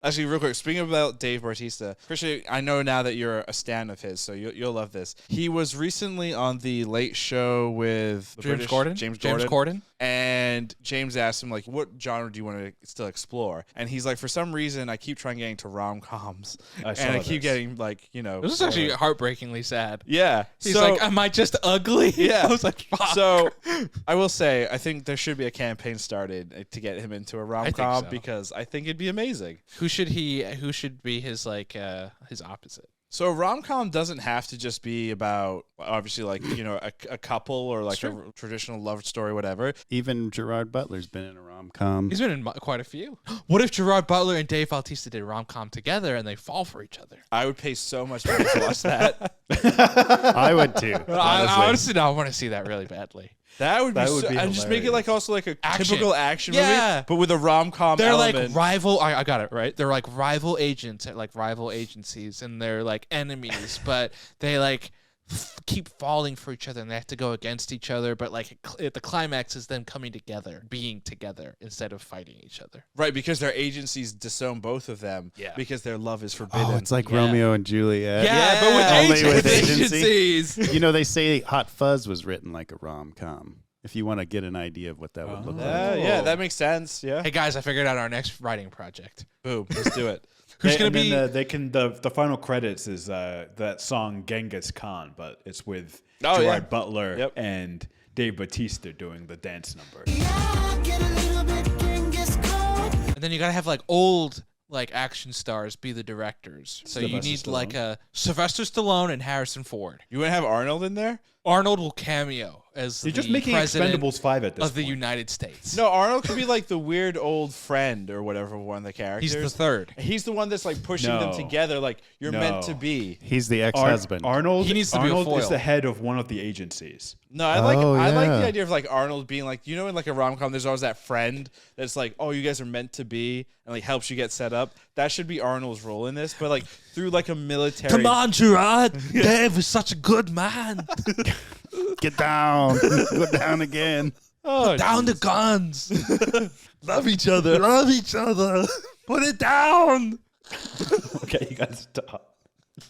Actually, real quick, speaking about Dave Bautista, Christian, I know now that you're a stan of his, so you'll love this. He was recently on the Late Show with James Corden. And James asked him, like, what genre do you want to still explore? And he's like, for some reason, I keep trying getting to rom-coms. And I keep getting, like, you know. This is actually heartbreakingly sad. Yeah. He's like, am I just ugly? Yeah. I was like, fuck. So I will say, I think there should be a campaign started to get him into a rom-com because I think it'd be amazing. Who should be his, like, his opposite? So a rom-com doesn't have to just be about, obviously, like, you know, a couple or like a traditional love story, whatever. Even Gerard Butler's been in a rom-com. He's been in quite a few. What if Gerard Butler and Dave Bautista did a rom-com together and they fall for each other? I would pay so much money to watch that. I would too. I honestly I want to see that really badly. That would be and just make it like also like a typical action movie, but with a rom-com They're element. like rival. I got it right. They're like rival agents at like rival agencies, and they're like enemies, but they like keep falling for each other, and they have to go against each other. But like the climax is them coming together, being together instead of fighting each other. Right, because their agencies disown both of them. Yeah. Because their love is forbidden. Oh, it's like Romeo and Juliet. Yeah, but with agencies. You know, they say Hot Fuzz was written like a rom-com. If you want to get an idea of what that would look like. Yeah, that makes sense. Yeah. Hey guys, I figured out our next writing project. Boom, let's do it. Who's gonna be? The final credits is that song Genghis Khan, but it's with Gerard Butler and Dave Bautista doing the dance number. And then you gotta have like old like action stars be the directors. So you need like a Sylvester Stallone and Harrison Ford. You want to have Arnold in there? Arnold will cameo as You're the just making president Expendables 5 at this of the point. United States. No, Arnold could be like the weird old friend or whatever one of the characters. He's the third. He's the one that's like pushing them together, like you're meant to be. He's the ex-husband. Arnold needs to be a foil. is the head of one of the agencies. No, I like the idea of like Arnold being like, you know, in like a rom-com, there's always that friend that's like, oh, you guys are meant to be, and like helps you get set up. That should be Arnold's role in this, but like through like a military. Come on, Gerard. Dave is such a good man. Get down. Go down again. Oh, down the guns. Love each other. Love each other. Put it down. Okay, you guys stop.